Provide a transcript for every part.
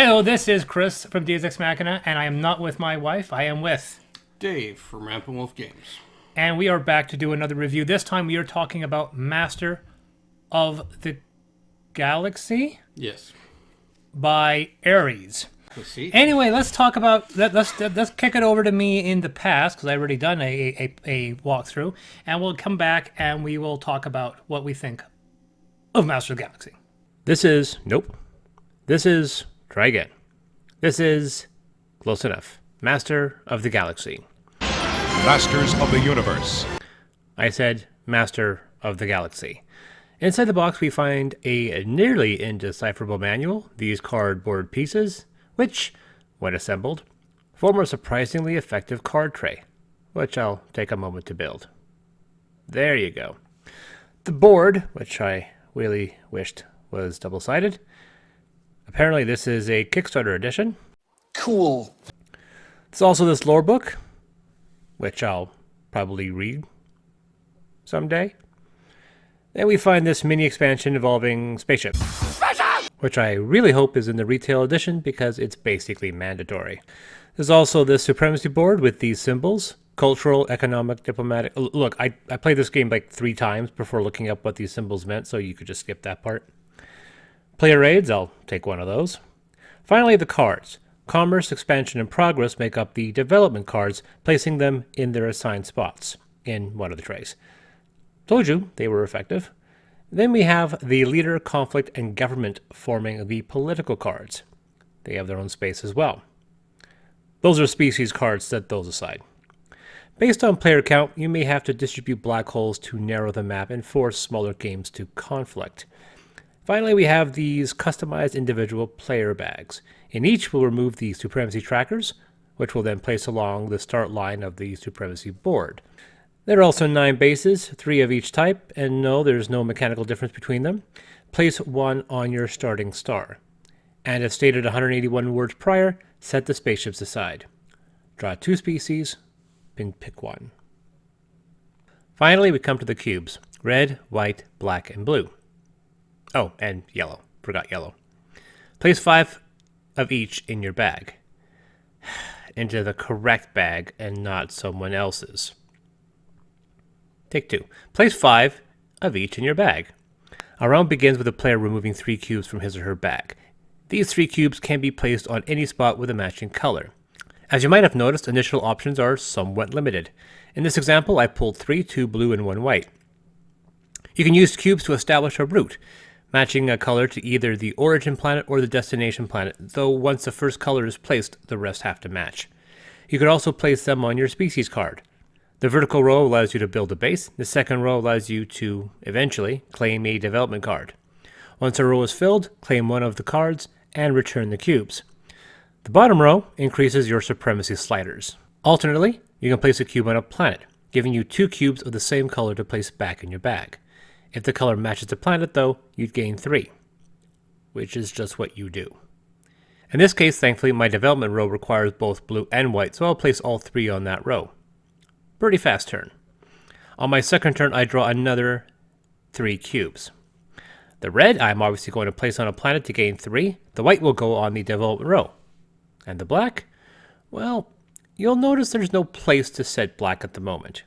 Hello, this is Chris from Deus Ex Machina, and I am not with my wife. I am with... Dave from Rampant Wolf Games. And we are back to do another review. This time we are talking about Master of the Galaxy Yes. by Ares. Let's see. Anyway, let's talk about... Let's kick it over to me in the past, because I've already done a walkthrough, and we'll come back and we will talk about what we think of Master of the Galaxy. This is... Nope. This is... Try again. This is... Close enough. Master of the Galaxy. Masters of the Universe. I said Master of the Galaxy. Inside the box we find a nearly indecipherable manual, these cardboard pieces, which, when assembled, form a surprisingly effective card tray, which I'll take a moment to build. There you go. The board, which I really wished was double-sided. Apparently this is a Kickstarter edition. Cool. There's also this lore book, which I'll probably read someday. Then we find this mini expansion involving spaceships, which I really hope is in the retail edition because it's basically mandatory. There's also this Supremacy Board with these symbols: cultural, economic, diplomatic. Look, I played this game like 3 times before looking up what these symbols meant, so you could just skip that part. Player raids, I'll take one of those. Finally, the cards. Commerce, Expansion, and Progress make up the development cards, placing them in their assigned spots in one of the trays. Told you they were effective. Then we have the Leader, Conflict, and Government forming the political cards. They have their own space as well. Those are species cards, set those aside. Based on player count, you may have to distribute black holes to narrow the map and force smaller games to conflict. Finally, we have these customized individual player bags. In each, we'll remove the Supremacy trackers, which we'll then place along the start line of the Supremacy board. There are also 9 bases, 3 of each type, and no, there's no mechanical difference between them. Place one on your starting star. And as stated 181 words prior, set the spaceships aside. Draw 2 species, and pick one. Finally, we come to the cubes: red, white, black, and blue. Oh, and yellow. Forgot yellow. Place 5 of each in your bag. Into the correct bag and not someone else's. Take 2. Place 5 of each in your bag. Our round begins with the player removing 3 cubes from his or her bag. These 3 cubes can be placed on any spot with a matching color. As you might have noticed, initial options are somewhat limited. In this example, I pulled 3, 2 blue and 1 white. You can use cubes to establish a route, matching a color to either the origin planet or the destination planet, though once the first color is placed, the rest have to match. You could also place them on your species card. The vertical row allows you to build a base. The second row allows you to, eventually, claim a development card. Once a row is filled, claim one of the cards and return the cubes. The bottom row increases your supremacy sliders. Alternately, you can place a cube on a planet, giving you 2 cubes of the same color to place back in your bag. If the color matches the planet, though, you'd gain 3, which is just what you do. In this case, thankfully, my development row requires both blue and white, so I'll place all 3 on that row. Pretty fast turn. On my second turn, I draw another 3 cubes. The red, I'm obviously going to place on a planet to gain 3. The white will go on the development row. And the black? Well, you'll notice there's no place to set black at the moment.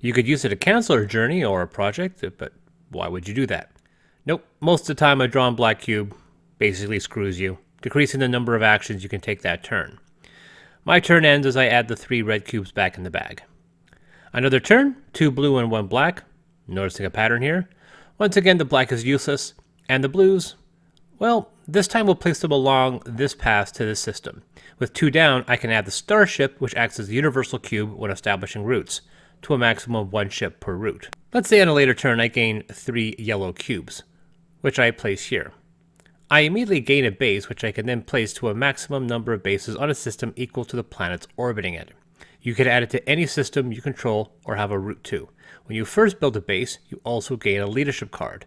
You could use it to cancel a journey or a project, but why would you do that? Nope, most of the time a drawn black cube basically screws you, decreasing the number of actions you can take that turn. My turn ends as I add the 3 red cubes back in the bag. Another turn, 2 blue and 1 black. Noticing a pattern here. Once again, the black is useless, and the blues, well, this time we'll place them along this path to this system. With 2 down, I can add the starship, which acts as the universal cube when establishing routes, to a maximum of 1 ship per route. Let's say on a later turn I gain 3 yellow cubes, which I place here. I immediately gain a base, which I can then place to a maximum number of bases on a system equal to the planets orbiting it. You can add it to any system you control or have a route to. When you first build a base, you also gain a leadership card,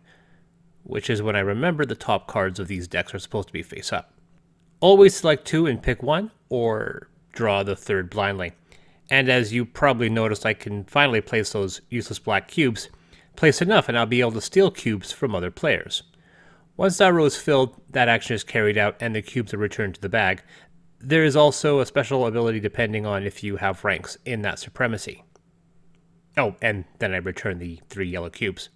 which is when I remember the top cards of these decks are supposed to be face up. Always select 2 and pick 1, or draw the 3rd blindly. And as you probably noticed, I can finally place those useless black cubes. Place enough and I'll be able to steal cubes from other players. Once that row is filled, that action is carried out and the cubes are returned to the bag. There is also a special ability depending on if you have ranks in that supremacy. Oh, and then I return the 3 yellow cubes.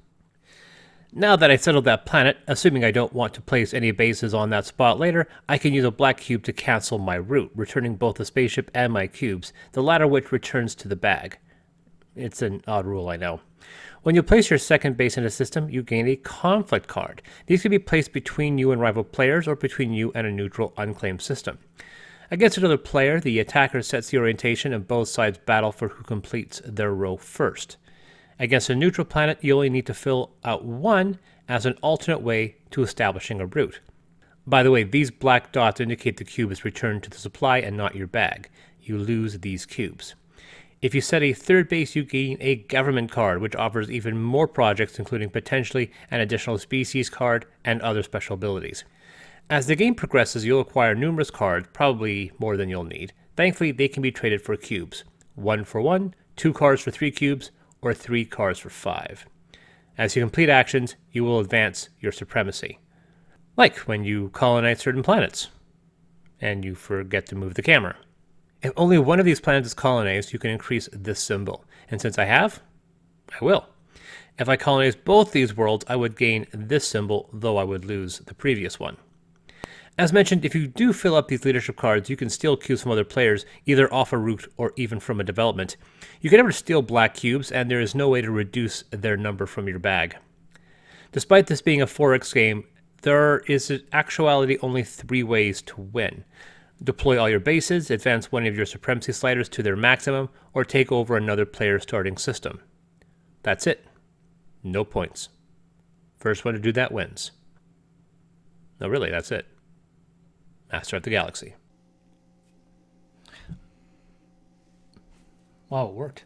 Now that I settled that planet, assuming I don't want to place any bases on that spot later, I can use a black cube to cancel my route, returning both the spaceship and my cubes, the latter which returns to the bag. It's an odd rule, I know. When you place your second base in a system, you gain a conflict card. These can be placed between you and rival players or between you and a neutral unclaimed system. Against another player, the attacker sets the orientation and both sides battle for who completes their row first. Against a neutral planet, you only need to fill out one as an alternate way to establishing a route. By the way, these black dots indicate the cube is returned to the supply and not your bag. You lose these cubes. If you set a third base, you gain a government card, which offers even more projects, including potentially an additional species card and other special abilities. As the game progresses, you'll acquire numerous cards, probably more than you'll need. Thankfully, they can be traded for cubes. 1 for 1, 2 cards for 3 cubes, or 3 cards for 5. As you complete actions, you will advance your supremacy. Like when you colonize certain planets, and you forget to move the camera. If only one of these planets is colonized, you can increase this symbol. And since I have, I will. If I colonize both these worlds, I would gain this symbol, though I would lose the previous one. As mentioned, if you do fill up these leadership cards, you can steal cubes from other players, either off a route or even from a development. You can never steal black cubes, and there is no way to reduce their number from your bag. Despite this being a 4x game, there is in actuality only 3 ways to win. Deploy all your bases, advance one of your supremacy sliders to their maximum, or take over another player's starting system. That's it. No points. First one to do that wins. No, really, that's it. Master of the Galaxy. Wow, it worked.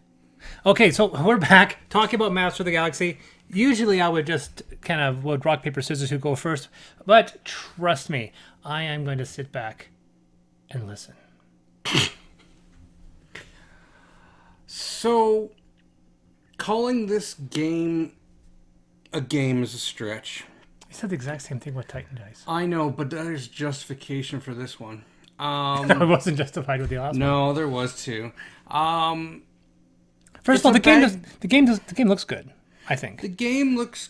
Okay, so we're back talking about Master of the Galaxy. Usually I would just kind of would rock, paper, scissors who go first, but trust me, I am going to sit back and listen. So, calling this game a game is a stretch. You said the exact same thing with Titan Dice. I know, but there's justification for this one. I wasn't justified with the last one. No, there was too. First of all, the game looks good, I think. The game looks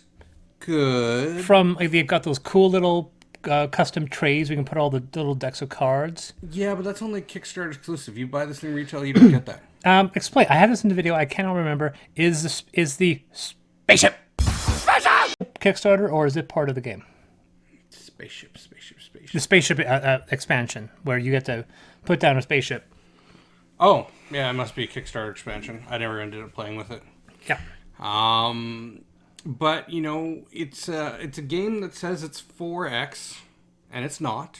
good. From they've got those cool little custom trays. We can put all the little decks of cards. Yeah, but that's only Kickstarter exclusive. You buy this thing retail, you don't get that. Explain. I have this in the video. I cannot remember. Is the spaceship Kickstarter, or is it part of the game? Spaceship. The spaceship expansion, where you get to put down a spaceship. Oh, yeah, it must be a Kickstarter expansion. I never ended up playing with it. Yeah. But you know, it's a game that says it's 4X, and it's not.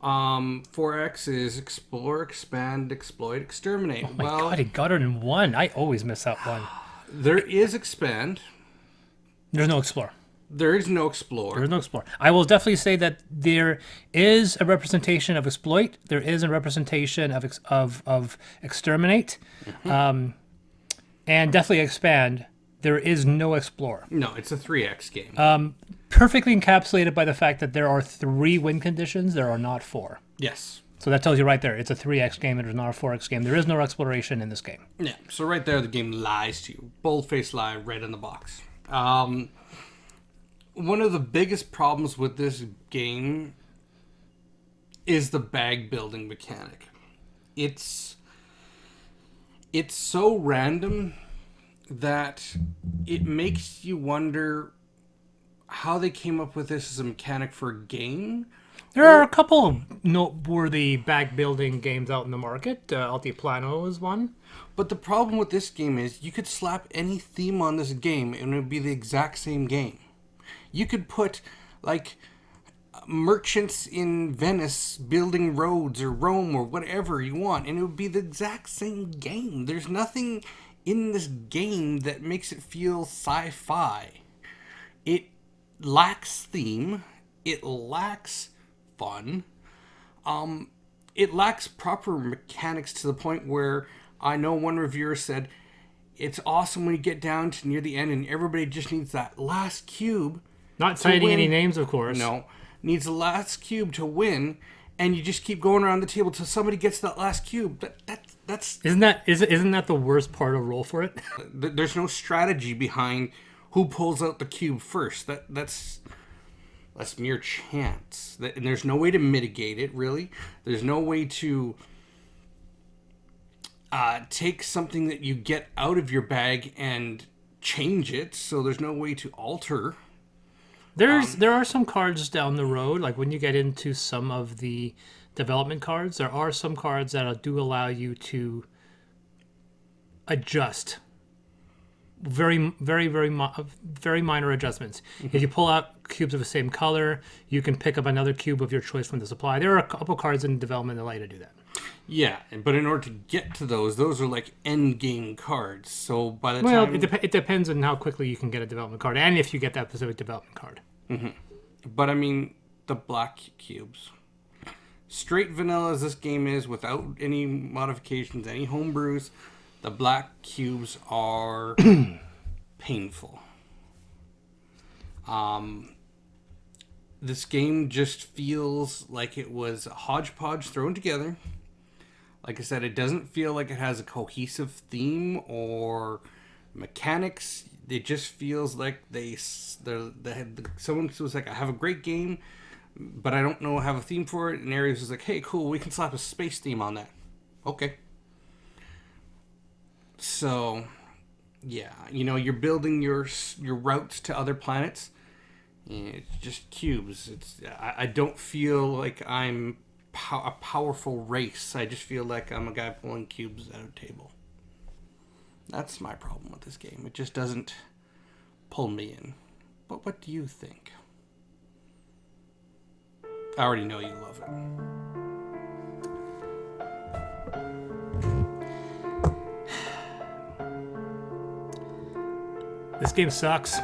4X is explore, expand, exploit, exterminate. Oh my god, he got it in one. I always miss that one. There is expand. There's no explore. There is no explore. There is no explore. I will definitely say that there is a representation of exploit. There is a representation of exterminate, and definitely expand. There is no explore. No, it's a 3X game. Perfectly encapsulated by the fact that there are 3 win conditions. There are not 4. Yes. So that tells you right there, it's a 3X game. It is not a 4X game. There is no exploration in this game. Yeah. So right there, the game lies to you. Bold-faced lie, right in the box. One of the biggest problems with this game is the bag building mechanic. It's so random that it makes you wonder how they came up with this as a mechanic for a game. There are a couple of noteworthy bag building games out in the market. Altiplano is one. But the problem with this game is you could slap any theme on this game and it would be the exact same game. You could put, like, merchants in Venice building roads or Rome or whatever you want, and it would be the exact same game. There's nothing in this game that makes it feel sci-fi. It lacks theme. It lacks fun. It lacks proper mechanics to the point where I know one reviewer said, it's awesome when you get down to near the end and everybody just needs that last cube Not citing any names, of course. No. Needs the last cube to win, and you just keep going around the table till somebody gets that last cube. That's Isn't that the worst part of Roll for It? there's no strategy behind who pulls out the cube first. That's mere chance. And there's no way to mitigate it, really. There's no way to take something that you get out of your bag and change it. So there's no way to alter. There are some cards down the road, like when you get into some of the development cards, there are some cards that do allow you to adjust. Very minor adjustments. Mm-hmm. If you pull out cubes of the same color, you can pick up another cube of your choice from the supply. There are a couple cards in development that allow you to do that. Yeah, but in order to get to those are like end game cards. So by the Well, time... it depends on how quickly you can get a development card, and if you get that specific development card. Mm-hmm. But I mean, the black cubes. Straight vanilla as this game is, without any modifications, any homebrews, the black cubes are painful. This game just feels like it was a hodgepodge thrown together. Like I said, it doesn't feel like it has a cohesive theme or mechanics. It just feels like someone was like, I have a great game, but I don't know, have a theme for it. And Ares was like, hey, cool, we can slap a space theme on that. Okay. So, yeah, you're building your routes to other planets. It's just cubes. I don't feel like I'm a powerful race. I just feel like I'm a guy pulling cubes at a table. That's my problem with this game. It just doesn't pull me in. But what do you think? I already know you love it. This game sucks.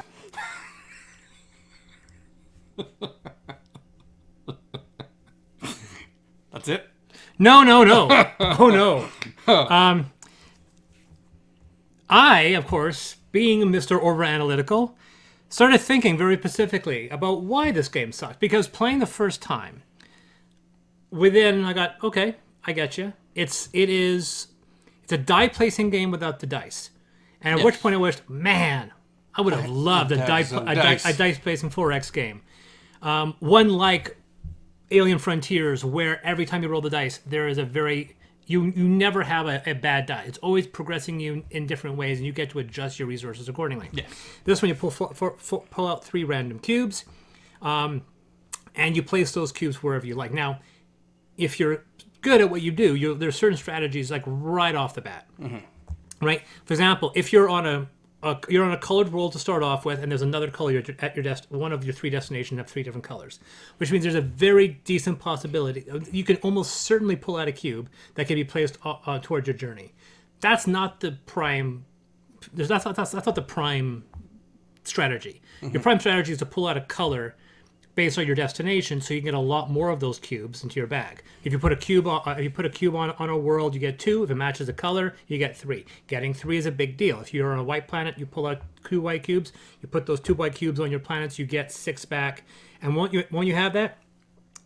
That's it? No. Oh, no. I, of course, being Mr. Over-Analytical, started thinking very specifically about why this game sucked. Because playing the first time, I got, okay, I get you. It's a die-placing game without the dice. And at which point I wished, man, I would have loved a dice-placing 4X game. One like Alien Frontiers, where every time you roll the dice, there is you never have a bad die. It's always progressing you in different ways, and you get to adjust your resources accordingly. Yeah. This one, you pull out 3 random cubes, and you place those cubes wherever you like. Now, if you're good at what you do, there's certain strategies like right off the bat. Mm-hmm. Right? For example, if you're on a colored roll to start off with, and there's another color at your one of your 3 destinations have 3 different colors, which means there's a very decent possibility you can almost certainly pull out a cube that can be placed towards your journey. That's not the prime. That's not the prime strategy. Mm-hmm. Your prime strategy is to pull out a color based on your destination, so you can get a lot more of those cubes into your bag. If you put a cube on a world, you get 2. If it matches the color, you get 3. Getting 3 is a big deal. If you're on a white planet, you pull out 2 white cubes. You put those 2 white cubes on your planets, you get 6 back. And when you have that,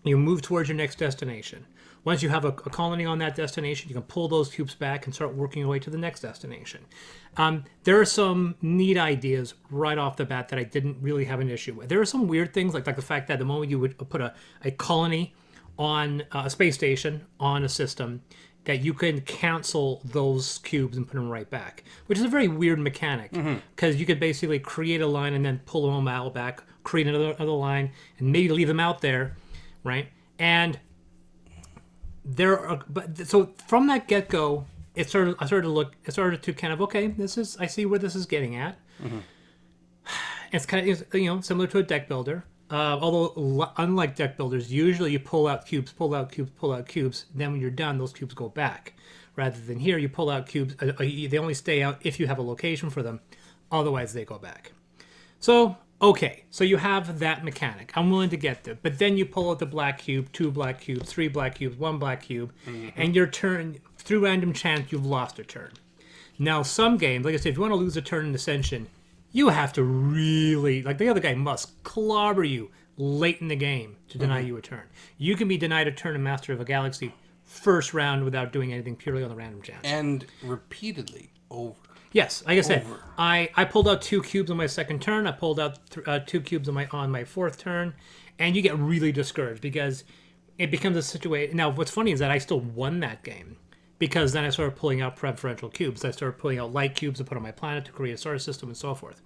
you move towards your next destination. Once you have a colony on that destination, you can pull those cubes back and start working your way to the next destination. There are some neat ideas right off the bat that I didn't really have an issue with. There are some weird things, like the fact that the moment you would put a colony on a space station on a system, that you can cancel those cubes and put them right back, which is a very weird mechanic, because you could basically create a line and then pull them out back, create another line, and maybe leave them out there, right? And so from that get-go, I started to kind of, okay, I see where this is getting at. Mm-hmm. It's kind of, similar to a deck builder. Although unlike deck builders, usually you pull out cubes. Then when you're done, those cubes go back. Rather than here, you pull out cubes. They only stay out if you have a location for them. Otherwise, they go back. So, okay, so you have that mechanic. I'm willing to get there. But then you pull out the black cube, 2 black cubes, 3 black cubes, 1 black cube, and your turn, through random chance, you've lost a turn. Now, some games, like I said, if you want to lose a turn in Ascension, you have to really, like, the other guy must clobber you late in the game to deny you a turn. You can be denied a turn in Master of a Galaxy first round without doing anything, purely on the random chance. And repeatedly over. Yes, like I said, I pulled out 2 cubes on my second turn. I pulled out 2 cubes on my fourth turn, and you get really discouraged because it becomes a situation. Now, what's funny is that I still won that game because then I started pulling out preferential cubes. I started pulling out light cubes to put on my planet to create a solar system and so forth.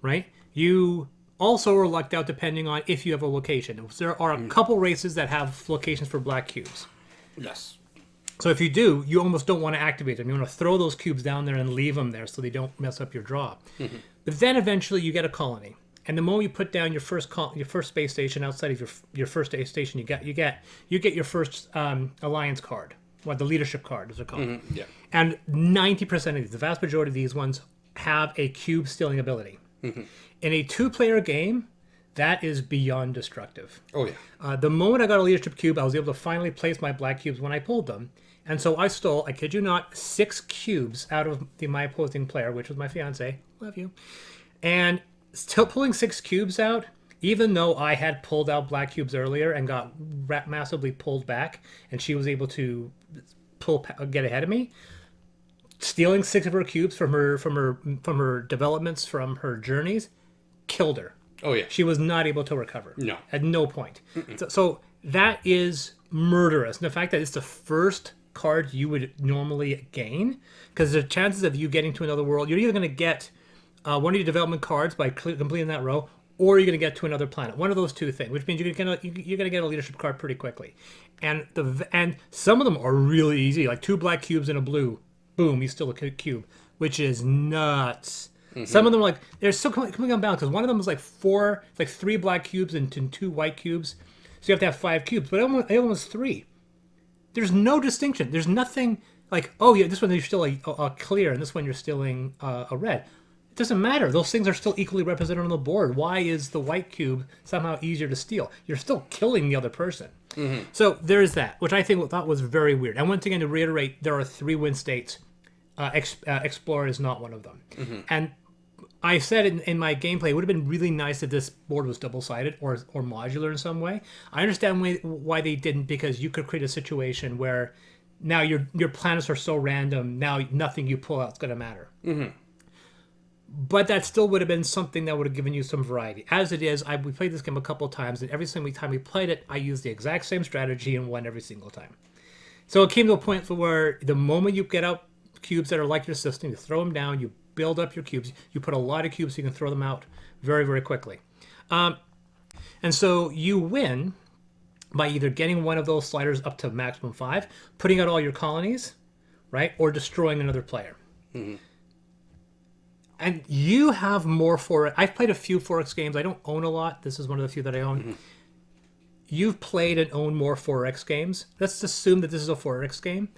Right? You also are lucked out depending on if you have a location. There are a couple races that have locations for black cubes. Yes. So if you do, you almost don't want to activate them. You want to throw those cubes down there and leave them there so they don't mess up your draw. But then eventually you get a colony. And the moment you put down your first space station outside of your first station, you get your first alliance card, what the leadership card is called. Yeah. And 90% of these, the vast majority of these ones, have a cube stealing ability. In a 2-player game, that is beyond destructive. Oh yeah. The moment I got a leadership cube, I was able to finally place my black cubes when I pulled them. And so I stole, I kid you not, 6 cubes out of my opposing player, which was my fiance. Love you. And still pulling 6 cubes out, even though I had pulled out black cubes earlier and got massively pulled back, and she was able to get ahead of me, stealing 6 of her cubes from her developments, from her journeys, killed her. Oh yeah. She was not able to recover. No. At no point. So that is murderous. And the fact that it's the first card you would normally gain, because the chances of you getting to another world, you're either going to get one of your development cards by completing that row, or you're going to get to another planet. One of those two things, which means you're going to get a leadership card pretty quickly. And some of them are really easy, like 2 black cubes and a blue. Boom, you steal a cube, which is nuts. Some of them are like, they're still coming on balance, because one of them is like 3 black cubes and 2 white cubes. So you have to have 5 cubes, but it almost 3. There's no distinction. There's nothing like, oh yeah, this one you're still a clear, and this one you're stealing a red. It doesn't matter. Those things are still equally represented on the board. Why is the white cube somehow easier to steal? You're still killing the other person. So there's that, which I thought was very weird. And once again, to reiterate, there are 3 win states. Explorer is not one of them. And I said in my gameplay, it would have been really nice if this board was double-sided or modular in some way. I understand why they didn't, because you could create a situation where now your planets are so random, now nothing you pull out is going to matter. But that still would have been something that would have given you some variety. As it is, we played this game a couple of times, and every single time we played it, I used the exact same strategy and won every single time. So it came to a point where the moment you get out cubes that are like your system, you throw them down, you build up your cubes, you put a lot of cubes so you can throw them out very, very quickly. And so you win by either getting one of those sliders up to maximum 5, putting out all your colonies, right, or destroying another player. And you have more I've played a few 4X games. I don't own a lot. This is one of the few that I own. You've played and owned more 4X games. Let's assume that this is a 4X game.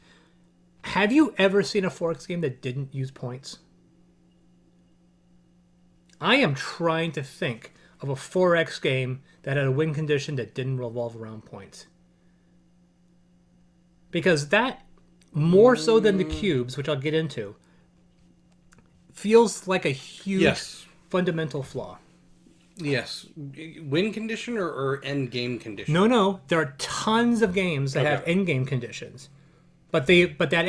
Have you ever seen a 4X game that didn't use points? I am trying to think of a 4X game that had a win condition that didn't revolve around points. Because that, more so than the cubes, which I'll get into, feels like a huge fundamental flaw. Yes. Win condition or end game condition? No. There are tons of games that have end game conditions. But that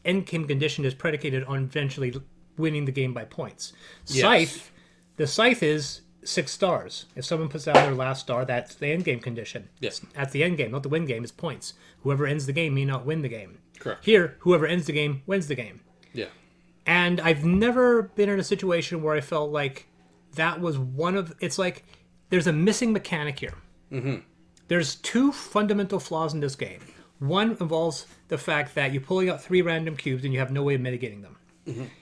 end game condition is predicated on eventually winning the game by points. Scythe, the Scythe is 6 stars. If someone puts down their last star, that's the end game condition. Yes. At the end game, not the win game, is points. Whoever ends the game may not win the game. Correct. Here, whoever ends the game wins the game. Yeah. And I've never been in a situation where I felt like that was it's like there's a missing mechanic here. There's 2 fundamental flaws in this game. One involves the fact that you're pulling out 3 random cubes and you have no way of mitigating them.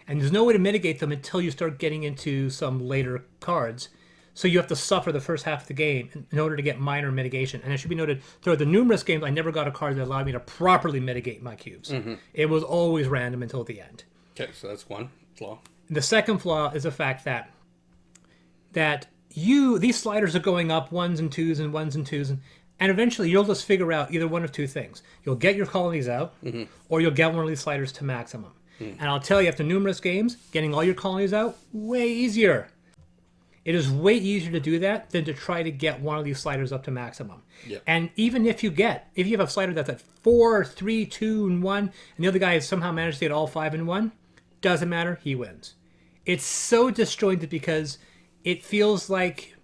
And there's no way to mitigate them until you start getting into some later cards. So you have to suffer the first half of the game in order to get minor mitigation. And it should be noted, throughout the numerous games, I never got a card that allowed me to properly mitigate my cubes. It was always random until the end. Okay, so that's one flaw. The second flaw is the fact that these sliders are going up 1s and 2s and 1s and 2s, and eventually you'll just figure out either one of 2 things. You'll get your colonies out, or you'll get one of these sliders to maximum. And I'll tell you, after numerous games, getting all your colonies out, way easier. It is way easier to do that than to try to get one of these sliders up to maximum. Yep. And even if you have a slider that's at 4, 3, 2, and 1, and the other guy has somehow managed to get all 5 and 1, doesn't matter, he wins. It's so disjointed because it feels like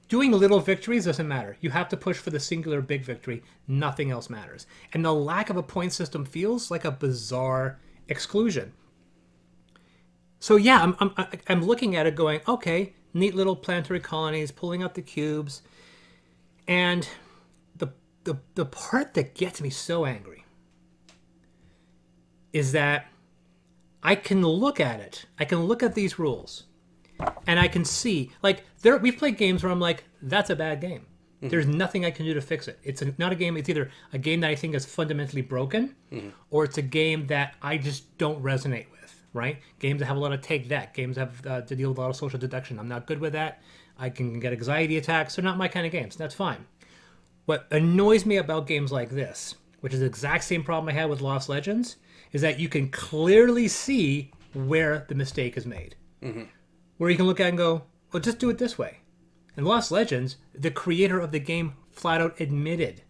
doing little victories doesn't matter. You have to push for the singular big victory. Nothing else matters. And the lack of a point system feels like a bizarre exclusion. So yeah, I'm looking at it going, okay, neat little planetary colonies, pulling out the cubes. And the part that gets me so angry is that I can look at it. I can look at these rules. And I can see, like, we've played games where I'm like, that's a bad game. There's nothing I can do to fix it. It's not a game. It's either a game that I think is fundamentally broken, or it's a game that I just don't resonate with. Right? Games that have a lot of take that. Games that have to deal with a lot of social deduction. I'm not good with that. I can get anxiety attacks. They're not my kind of games. That's fine. What annoys me about games like this, which is the exact same problem I had with Lost Legends, is that you can clearly see where the mistake is made. Where you can look at it and go, well, just do it this way. In Lost Legends, the creator of the game flat out admitted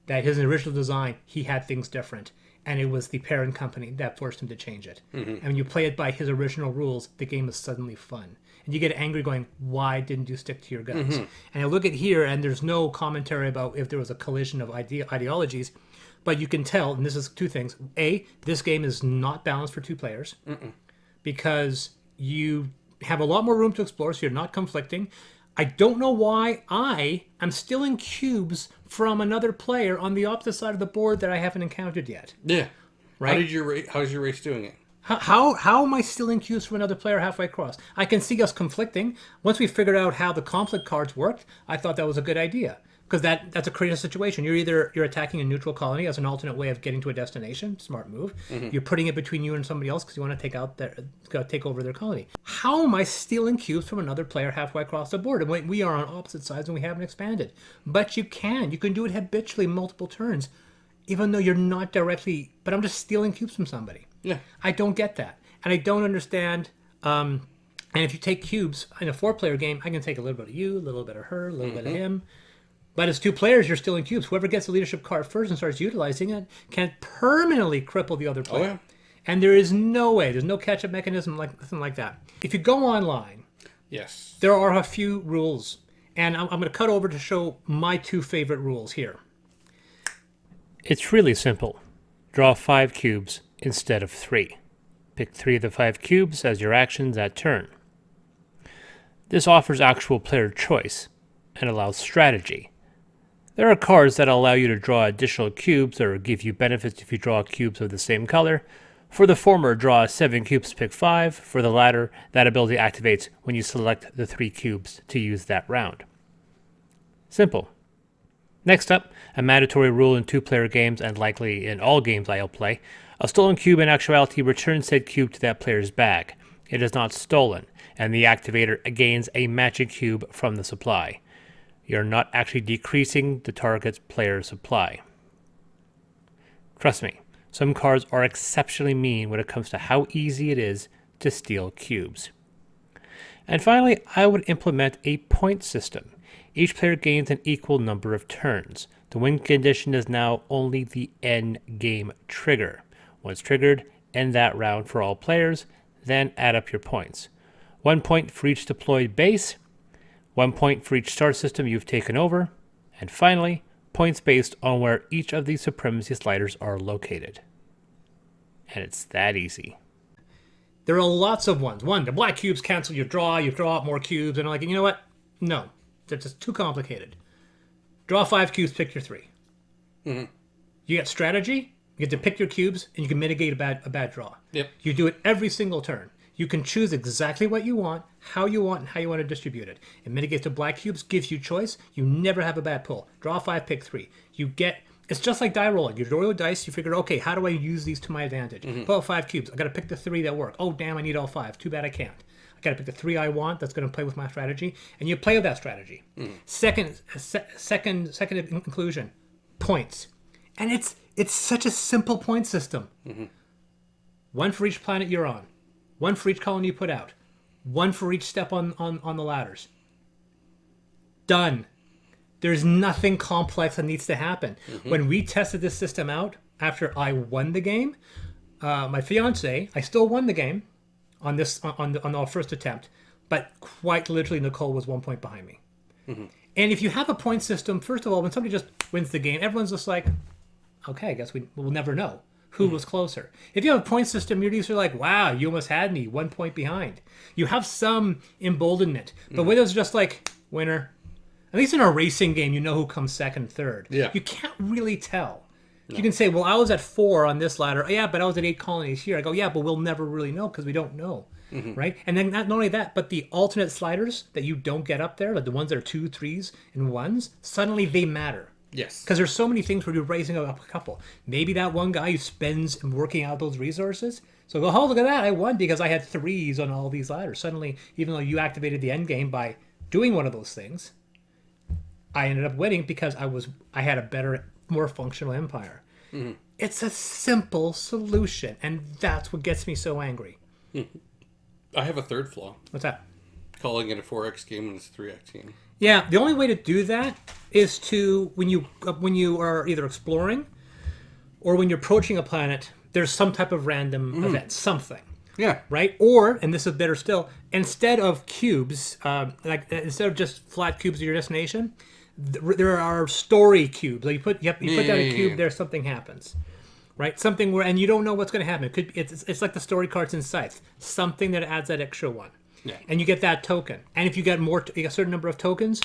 that his original design, he had things different. And it was the parent company that forced him to change it. And when you play it by his original rules, the game is suddenly fun. And you get angry going, why didn't you stick to your guns? And I look at here, and there's no commentary about if there was a collision of ideologies. But you can tell, and this is two things. A, this game is not balanced for 2 players. Because you have a lot more room to explore, so you're not conflicting. I don't know why I am stealing cubes from another player on the opposite side of the board that I haven't encountered yet. Yeah. Right? How's your race doing it? How am I stealing cues from another player halfway across? I can see us conflicting. Once we figured out how the conflict cards worked, I thought that was a good idea. Because that's a creative situation. You're attacking a neutral colony as an alternate way of getting to a destination. Smart move. You're putting it between you and somebody else because you want to take over their colony. How am I stealing cubes from another player halfway across the board? And we are on opposite sides and we haven't expanded. But you can do it habitually multiple turns, even though you're not directly. But I'm just stealing cubes from somebody. Yeah. I don't get that, and I don't understand. And if you take cubes in a 4-player game, I can take a little bit of you, a little bit of her, a little bit of him. But as 2 players, you're stealing cubes. Whoever gets the leadership card first and starts utilizing it can permanently cripple the other player. Oh, yeah. And there is no way. There's no catch-up mechanism, nothing like that. If you go online, Yes. there are a few rules. And I'm going to cut over to show my 2 favorite rules here. It's really simple. Draw 5 cubes instead of 3. Pick 3 of the 5 cubes as your actions that turn. This offers actual player choice and allows strategy. There are cards that allow you to draw additional cubes or give you benefits if you draw cubes of the same color. For the former, draw 7 cubes to pick 5. For the latter, that ability activates when you select the 3 cubes to use that round. Simple. Next up, a mandatory rule in 2-player games and likely in all games I'll play. A stolen cube in actuality returns said cube to that player's bag. It is not stolen, and the activator gains a matching cube from the supply. You're not actually decreasing the target's player supply. Trust me, some cards are exceptionally mean when it comes to how easy it is to steal cubes. And finally, I would implement a point system. Each player gains an equal number of turns. The win condition is now only the end game trigger. Once triggered, end that round for all players, then add up your points. 1 point for each deployed base, 1 point for each star system you've taken over, and finally, points based on where each of these supremacy sliders are located. And it's that easy. There are lots of ones. 1, the black cubes cancel your draw, you draw up more cubes, and I'm like, you know what? No, they're just too complicated. Draw 5 cubes, pick your 3. You get strategy, you get to pick your cubes, and you can mitigate a bad draw. Yep. You do it every single turn. You can choose exactly what you want, and how you want to distribute it. It mitigates to black cubes, gives you choice. You never have a bad pull. Draw 5, pick 3. It's just like die rolling. You roll your dice, you figure, okay, how do I use these to my advantage? Pull out 5 cubes. I got to pick the 3 that work. Oh, damn, I need all 5. Too bad I can't. I got to pick the 3 I want that's going to play with my strategy. And you play with that strategy. Second inclusion, points. And it's such a simple point system. One for each planet you're on. One for each colony you put out. One for each step on the ladders. Done. There's nothing complex that needs to happen. When we tested this system out, after I won the game, my fiance, I still won the game on our first attempt, but quite literally Nicole was 1 point behind me. And if you have a point system, first of all, when somebody just wins the game, everyone's just like, okay, I guess we'll never know who was closer. If you have a point system, you're usually like, wow, you almost had me, 1 point behind. You have some emboldenment. But when it's just like, winner, at least in a racing game, you know who comes second, third. Yeah. You can't really tell. No. You can say, well, I was at 4 on this ladder. Yeah, but I was at 8 colonies here. I go, yeah, but we'll never really know because we don't know. Right? And then not only that, but the alternate sliders that you don't get up there, like the ones that are 2, 3s, and 1s, suddenly they matter. Yes. Because there's so many things where you're raising up a couple. Maybe that one guy who spends and working out those resources. So go, oh, look at that. I won because I had 3s on all these ladders. Suddenly, even though you activated the end game by doing one of those things, I ended up winning because I had a better, more functional empire. It's a simple solution, and that's what gets me so angry. I have a third flaw. What's that? Calling it a 4X game when it's 3X game. Yeah, the only way to do that is to, when you are either exploring or when you're approaching a planet, there's some type of random event, something. Yeah. Right? Or, and this is better still, instead of cubes, instead of just flat cubes of your destination, there are story cubes. Like you put down a cube, there something happens. Right? Something where, and you don't know what's going to happen. It could be, it's like the story cards in Scythe. Something that adds that extra one. Yeah. And you get that token. And if you get a certain number of tokens,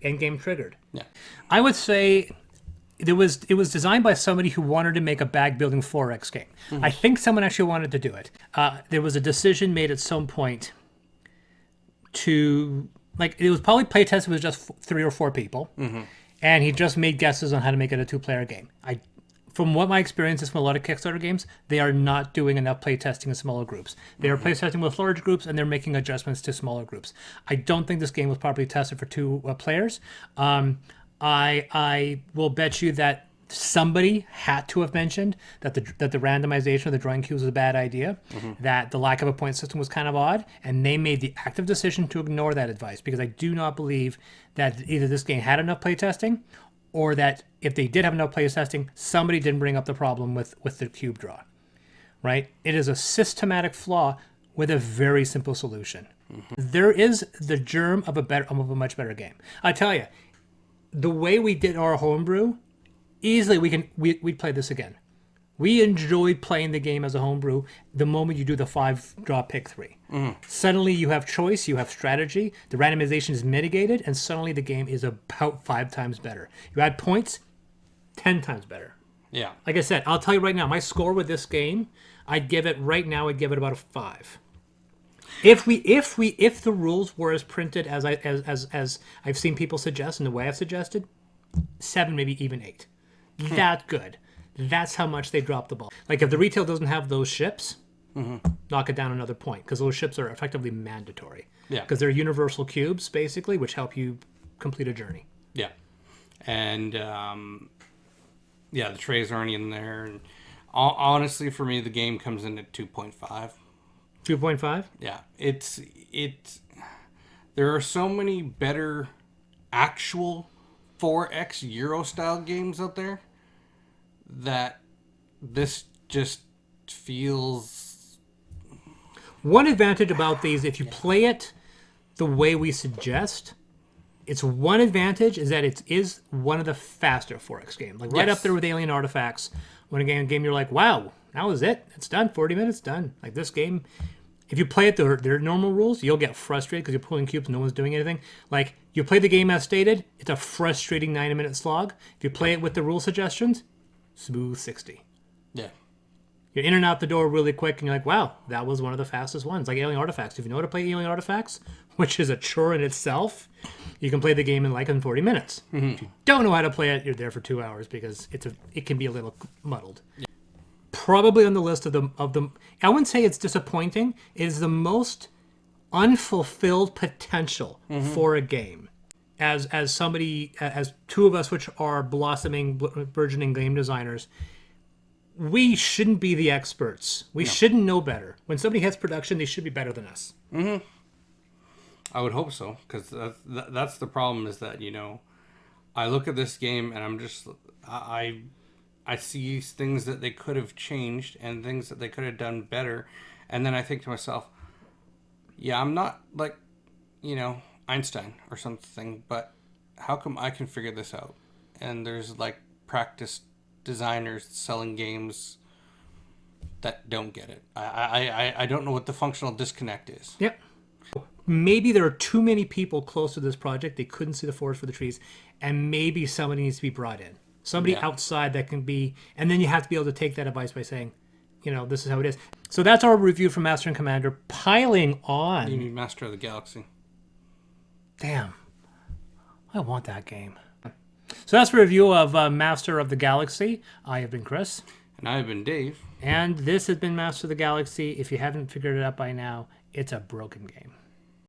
end game triggered. Yeah. I would say it was designed by somebody who wanted to make a bag building 4X game. I think someone actually wanted to do it. There was a decision made at some point to, like, it was probably playtested with just 3 or 4 people. And he just made guesses on how to make it a 2-player game. From what my experience is from a lot of Kickstarter games, they are not doing enough playtesting in smaller groups. They are playtesting with large groups, and they're making adjustments to smaller groups. I don't think this game was properly tested for 2 players. I will bet you that somebody had to have mentioned that the randomization of the drawing cubes was a bad idea, that the lack of a point system was kind of odd, and they made the active decision to ignore that advice, because I do not believe that either this game had enough playtesting, or that if they did have enough playtesting, somebody didn't bring up the problem with the cube draw. Right? It is a systematic flaw with a very simple solution. There is the germ of a much better game. I tell you, the way we did our homebrew, easily we'd play this again. We enjoyed playing the game as a homebrew the moment you do the 5 draw pick 3. Suddenly you have choice, you have strategy, the randomization is mitigated, and suddenly the game is about 5 times better. You add points, 10 times better. Yeah. Like I said, I'll tell you right now, my score with this game, I'd give it about a 5. If the rules were as printed as I've seen people suggest and the way I've suggested, 7, maybe even 8. That good. That's how much they dropped the ball. Like, if the retail doesn't have those ships, knock it down another point, because those ships are effectively mandatory. Yeah. Because they're universal cubes, basically, which help you complete a journey. Yeah. And, the trays aren't in there. And honestly, for me, the game comes in at 2.5. 2.5? Yeah. There are so many better actual 4X Euro-style games out there that this just feels... One advantage about these, if you play it the way we suggest, its one advantage is that it is one of the faster 4X games. Like, right up there with Alien Artifacts. When a game you're like, wow, that was it. It's done. 40 minutes, done. Like, this game, if you play it their normal rules, you'll get frustrated because you're pulling cubes, no one's doing anything. Like, you play the game as stated, it's a frustrating 90-minute slog. If you play it with the rule suggestions, smooth 60. Yeah. You're in and out the door really quick, and you're like, wow, that was one of the fastest ones. Like Alien Artifacts. If you know how to play Alien Artifacts, which is a chore in itself, you can play the game in 40 minutes. If you don't know how to play it, you're there for 2 hours because it can be a little muddled. Yeah. Probably on the list of the I wouldn't say it's disappointing. It is the most unfulfilled potential for a game. As somebody, as two of us which are blossoming, burgeoning game designers, we shouldn't be the experts. We shouldn't know better. When somebody has production, they should be better than us. Mm-hmm. I would hope so, because that's the problem. Is that I look at this game and I'm just I see things that they could have changed and things that they could have done better, and then I think to myself, yeah, I'm not like Einstein or something, but how come I can figure this out? And there's like practice designers selling games that don't get it. I don't know what the functional disconnect is. Yep. Maybe there are too many people close to this project. They couldn't see the forest for the trees. And maybe somebody needs to be brought in. Somebody outside that can be... And then you have to be able to take that advice by saying, this is how it is. So that's our review for Master and Commander. Piling on... You need Master of the Galaxy. Damn. I want that game. So that's the review of Master of the Galaxy. I have been Chris. And I have been Dave. And this has been Master of the Galaxy. If you haven't figured it out by now, it's a broken game.